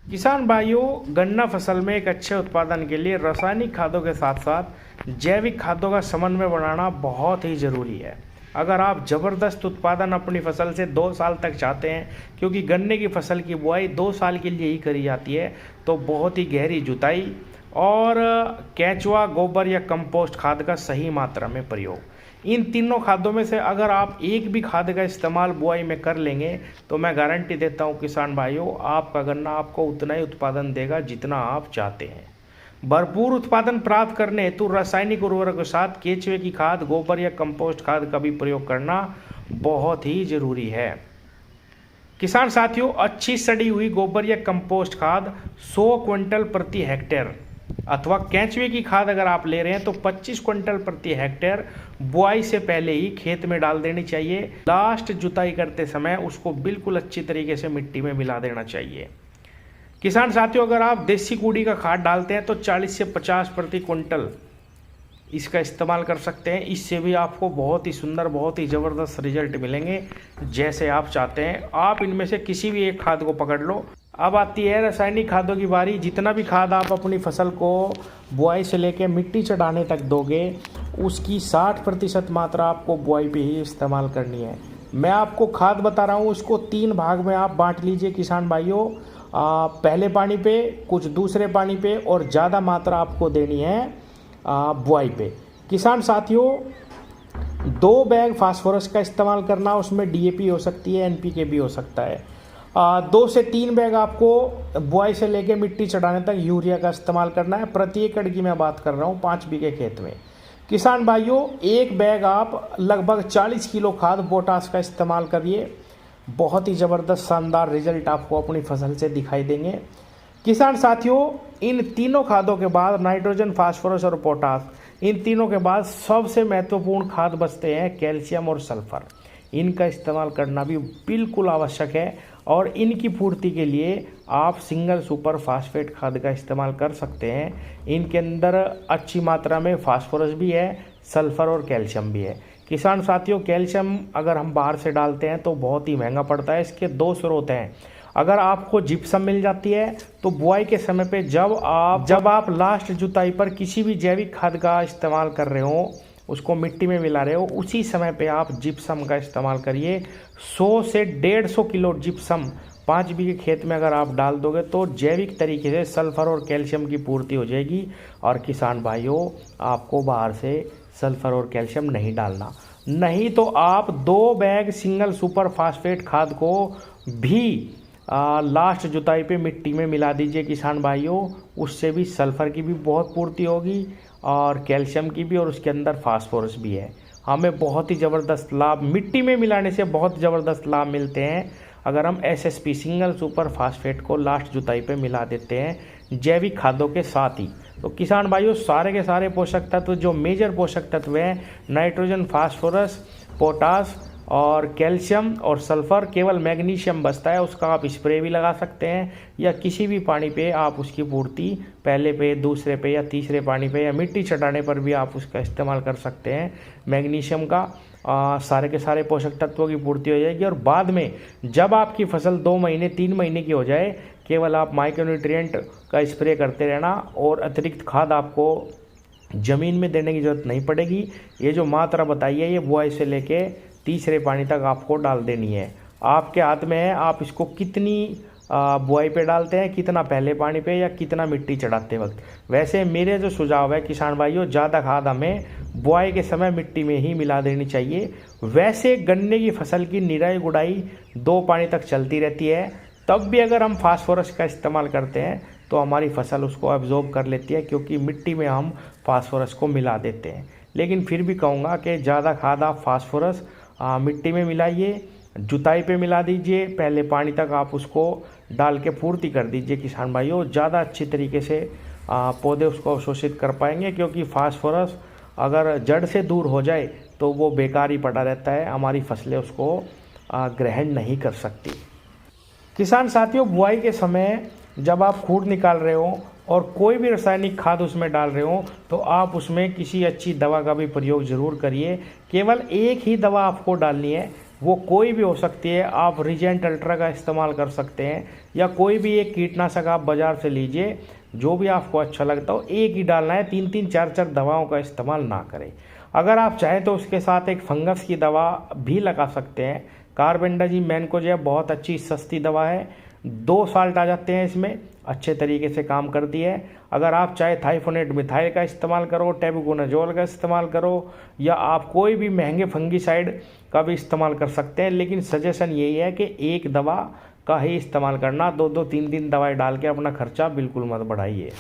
किसान भाइयों, गन्ना फसल में एक अच्छे उत्पादन के लिए रासायनिक खादों के साथ साथ जैविक खादों का समन्वय बनाना बहुत ही ज़रूरी है। अगर आप ज़बरदस्त उत्पादन अपनी फसल से 2 साल तक चाहते हैं, क्योंकि गन्ने की फसल की बुआई 2 साल के लिए ही करी जाती है, तो बहुत ही गहरी जुताई और केंचुआ, गोबर या कंपोस्ट खाद का सही मात्रा में प्रयोग, इन तीनों खादों में से अगर आप एक भी खाद का इस्तेमाल बुआई में कर लेंगे तो मैं गारंटी देता हूं किसान भाइयों, आपका गन्ना आपको उतना ही उत्पादन देगा जितना आप चाहते हैं। भरपूर उत्पादन प्राप्त करने हेतु रासायनिक उर्वरक के साथ केंचुए की खाद, गोबर या कंपोस्ट खाद का भी प्रयोग करना बहुत ही जरूरी है। किसान साथियों, अच्छी सड़ी हुई गोबर या कंपोस्ट खाद 100 क्विंटल प्रति हेक्टेयर अथवा केंचुए की खाद अगर आप ले रहे हैं तो 25 क्विंटल प्रति हेक्टेयर बुआई से पहले ही खेत में डाल देनी चाहिए। लास्ट जुताई करते समय उसको बिल्कुल अच्छी तरीके से मिट्टी में मिला देना चाहिए। किसान साथियों, अगर आप देसी कूड़ी का खाद डालते हैं तो 40 से 50 प्रति क्विंटल इसका इस्तेमाल कर सकते हैं। इससे भी आपको बहुत ही सुंदर, बहुत ही ज़बरदस्त रिजल्ट मिलेंगे जैसे आप चाहते हैं। आप इनमें से किसी भी एक खाद को पकड़ लो। अब आती है रासायनिक खादों की बारी। जितना भी खाद आप अपनी फसल को बुआई से लेकर मिट्टी चढ़ाने तक दोगे, उसकी 60% मात्रा आपको बुआई पे ही इस्तेमाल करनी है। मैं आपको खाद बता रहा हूँ, उसको 3 भाग में आप बांट लीजिए किसान भाइयों। पहले पानी पे, कुछ दूसरे पानी पे और ज़्यादा मात्रा आपको देनी है बुआई पे। किसान साथियों, 2 बैग फास्फोरस का इस्तेमाल करना, उसमें डीएपी हो सकती है, एनपीके भी हो सकता है। 2 से 3 बैग आपको बुआई से लेके मिट्टी चढ़ाने तक यूरिया का इस्तेमाल करना है। प्रति एकड़ की मैं बात कर रहा हूँ 5 बीघे खेत में। किसान भाइयों, 1 बैग आप लगभग 40 किलो खाद पोटास का इस्तेमाल करिए। बहुत ही ज़बरदस्त शानदार रिजल्ट आपको अपनी फसल से दिखाई देंगे। किसान साथियों, इन तीनों खादों के बाद नाइट्रोजन, फास्फोरस और पोटास, इन तीनों के बाद सबसे महत्वपूर्ण खाद बचते हैं कैल्शियम और सल्फर। इनका इस्तेमाल करना भी बिल्कुल आवश्यक है और इनकी पूर्ति के लिए आप सिंगल सुपर फास्फेट खाद का इस्तेमाल कर सकते हैं। इनके अंदर अच्छी मात्रा में फास्फोरस भी है, सल्फर और कैल्शियम भी है। किसान साथियों, कैल्शियम अगर हम बाहर से डालते हैं तो बहुत ही महंगा पड़ता है। इसके 2 स्रोत हैं। अगर आपको जिप्सम मिल जाती है तो बुआई के समय पे जब आप लास्ट जुताई पर किसी भी जैविक खाद का इस्तेमाल कर रहे हो, उसको मिट्टी में मिला रहे हो, उसी समय पे आप जिप्सम का इस्तेमाल करिए। 100 से 150 किलो जिप्सम 5 बीघे खेत में अगर आप डाल दोगे तो जैविक तरीके से सल्फर और कैल्शियम की पूर्ति हो जाएगी। और किसान भाइयों, आपको बाहर से सल्फर और कैल्शियम नहीं डालना। नहीं तो आप 2 बैग सिंगल सुपर फास्फेट खाद को भी लास्ट जुताई पे मिट्टी में मिला दीजिए किसान भाइयों। उससे भी सल्फर की भी बहुत पूर्ति होगी और कैल्शियम की भी, और उसके अंदर फास्फोरस भी है। हमें बहुत ही ज़बरदस्त लाभ मिट्टी में मिलाने से बहुत ज़बरदस्त लाभ मिलते हैं अगर हम एसएसपी सिंगल सुपर फास्फेट को लास्ट जुताई पे मिला देते हैं जैविक खादों के साथ ही। तो किसान भाइयों, सारे के सारे पोषक तत्व, जो मेजर पोषक तत्व हैं, नाइट्रोजन, फास्फोरस, पोटास और कैल्शियम और सल्फर, केवल मैग्नीशियम बचता है, उसका आप स्प्रे भी लगा सकते हैं या किसी भी पानी पे आप उसकी पूर्ति पहले पे, दूसरे पे या तीसरे पानी पे या मिट्टी चढ़ाने पर भी आप उसका इस्तेमाल कर सकते हैं। मैग्नीशियम का सारे के सारे पोषक तत्वों की पूर्ति हो जाएगी। और बाद में जब आपकी फसल 2 महीने 3 महीने की हो जाए, केवल आप माइक्रोन्यूट्रिएंट का स्प्रे करते रहना और अतिरिक्त खाद आपको ज़मीन में देने की ज़रूरत नहीं पड़ेगी। ये जो मात्रा बताई है, ये बुआई से लेके तीसरे पानी तक आपको डाल देनी है। आपके हाथ में है, आप इसको कितनी बुआई पे डालते हैं, कितना पहले पानी पे या कितना मिट्टी चढ़ाते वक्त। वैसे मेरे जो सुझाव है किसान भाइयों, ज़्यादा खाद हमें बुआई के समय मिट्टी में ही मिला देनी चाहिए। वैसे गन्ने की फसल की निराई गुड़ाई 2 पानी तक चलती रहती है, तब भी अगर हम फास्फोरस का इस्तेमाल करते हैं तो हमारी फसल उसको एब्जॉर्ब कर लेती है, क्योंकि मिट्टी में हम फास्फोरस को मिला देते हैं। लेकिन फिर भी कहूँगा कि ज़्यादा खाद आप फास्फोरस मिट्टी में मिलाइए, जुताई पे मिला दीजिए, पहले पानी तक आप उसको डाल के पूर्ति कर दीजिए किसान भाइयों। ज़्यादा अच्छी तरीके से पौधे उसको अवशोषित कर पाएंगे, क्योंकि फास्फोरस अगर जड़ से दूर हो जाए तो वो बेकार ही पड़ा रहता है, हमारी फसलें उसको ग्रहण नहीं कर सकती। किसान साथियों, बुआई के समय जब आप खूड निकाल रहे हो और कोई भी रासायनिक खाद उसमें डाल रहे हो तो आप उसमें किसी अच्छी दवा का भी प्रयोग ज़रूर करिए। केवल एक ही दवा आपको डालनी है, वो कोई भी हो सकती है। आप रिजेंट अल्ट्रा का इस्तेमाल कर सकते हैं या कोई भी एक कीटनाशक आप बाज़ार से लीजिए, जो भी आपको अच्छा लगता हो, एक ही डालना है। 3-3 4-4 दवाओं का इस्तेमाल ना करें। अगर आप चाहें तो उसके साथ एक फंगस की दवा भी लगा सकते हैं। कार्बेंडाजिम मैनकोजेब बहुत अच्छी सस्ती दवा है, 2 साल्ट आ जाते हैं इसमें, अच्छे तरीके से काम करती है। अगर आप चाहे थाइफोनेट मिथाइल का इस्तेमाल करो, टेबुकोनाजोल का इस्तेमाल करो, या आप कोई भी महंगे फंगीसाइड का भी इस्तेमाल कर सकते हैं, लेकिन सजेशन यही है कि एक दवा का ही इस्तेमाल करना। 2-2 3-3 दवाई डाल के अपना खर्चा बिल्कुल मत बढ़ाइए।